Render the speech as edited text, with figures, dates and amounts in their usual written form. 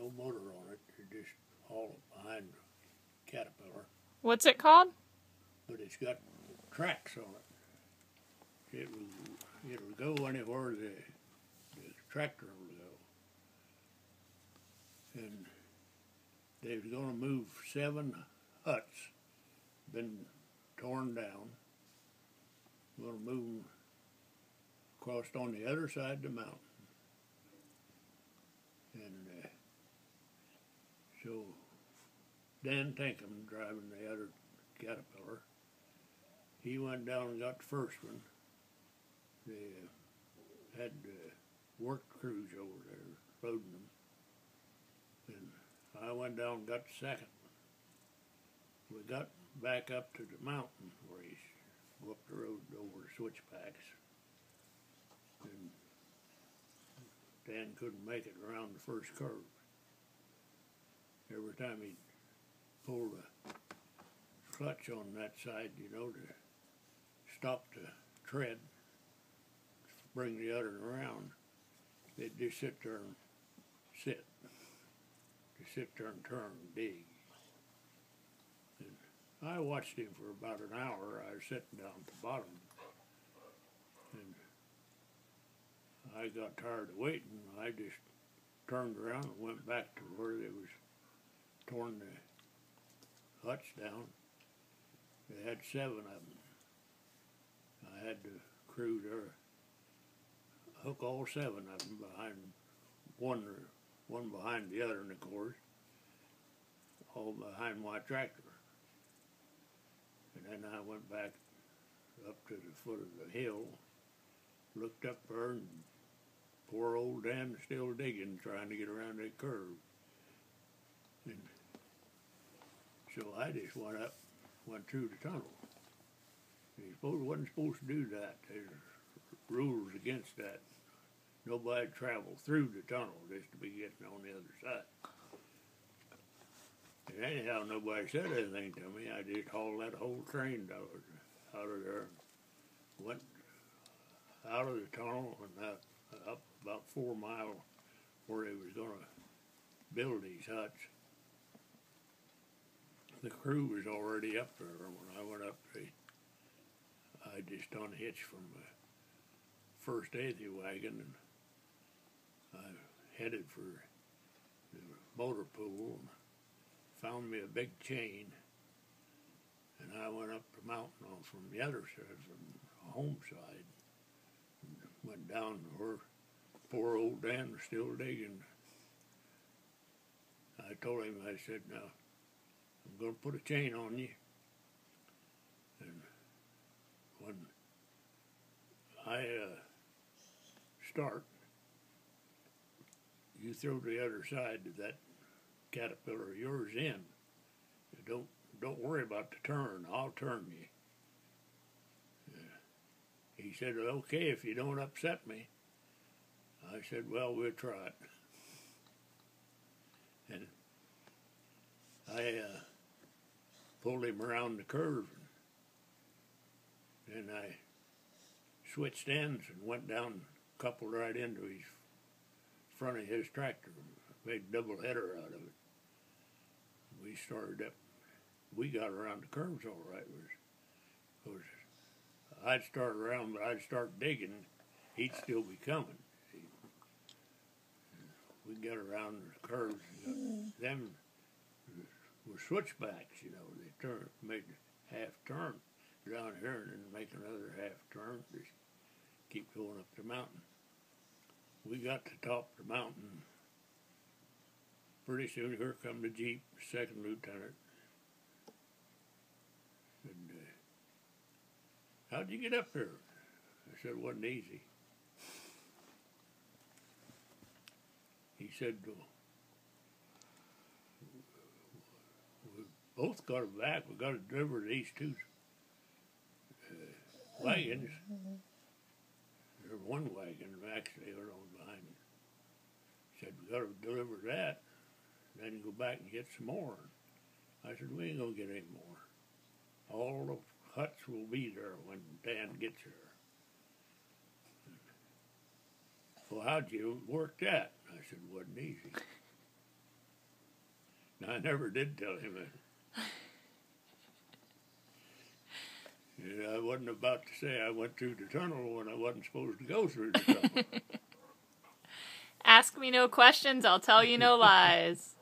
no motor on it. It's just all behind the Caterpillar. What's it called? But it's got tracks on it. It'll go anywhere the tractor will go. And they was going to move 7 huts, been torn down. Going to move them across on the other side of the mountain. And so Dan Tinkham, driving the other Caterpillar, he went down and got the first one. They had work crews over there loading them. And I went down and got the second one. We got back up to the mountain where he's go up the road over the switchbacks. And Dan couldn't make it around the first curve. Every time he'd pull the clutch on that side, to stop the tread, bring the other around, they'd just sit there and sit. Just sit there and turn and dig. And I watched him for about an hour. I was sitting down at the bottom. And I got tired of waiting. I just turned around and went back to where they was torn the huts down. They had 7 of them. I had the crew there hook all 7 of them behind one behind the other, and of course, all behind my tractor. And then I went back up to the foot of the hill, looked up there, and poor old Dan was still digging, trying to get around that curve. And so I just went through the tunnel. He wasn't supposed to do that. There's rules against that. Nobody traveled through the tunnel just to be getting on the other side. And anyhow, nobody said anything to me. I just hauled that whole train out of there, went out of the tunnel and up about 4 miles where they was going to build these huts. The crew was already up there when I went up. I just unhitched from the first Athy wagon and I headed for the motor pool and found me a big chain, and I went up the mountain from the other side, from the home side, and went down to where poor old Dan was still digging. I told him, I said, now, I'm going to put a chain on you, and when I start, you throw the other side of that Caterpillar of yours in. Don't worry about the turn. I'll turn you. He said, okay, if you don't upset me. I said, well, we'll try it. And I pulled him around the curve, and then I switched ends and went down, coupled right into his front of his tractor, made a double header out of it. We started up. We got around the curves all right. Because I'd start around, but I'd start digging. He'd still be coming. See? We got around the curves. Them were switchbacks, They made half turn down here and then make another half turn. Just keep going up the mountain. We got to the top of the mountain. Pretty soon, here come the Jeep, second lieutenant. And, how'd you get up here? I said, it wasn't easy. He said, we both got it back. We got to deliver these 2 wagons. There's 1 wagon, actually, they're on behind it. Said, we got to deliver that. Then go back and get some more. I said, we ain't going to get any more. All the huts will be there when Dan gets here. Well, how'd you work that? I said, it wasn't easy. I never did tell him it. Yeah, I wasn't about to say I went through the tunnel when I wasn't supposed to go through the tunnel. Ask me no questions, I'll tell you no lies.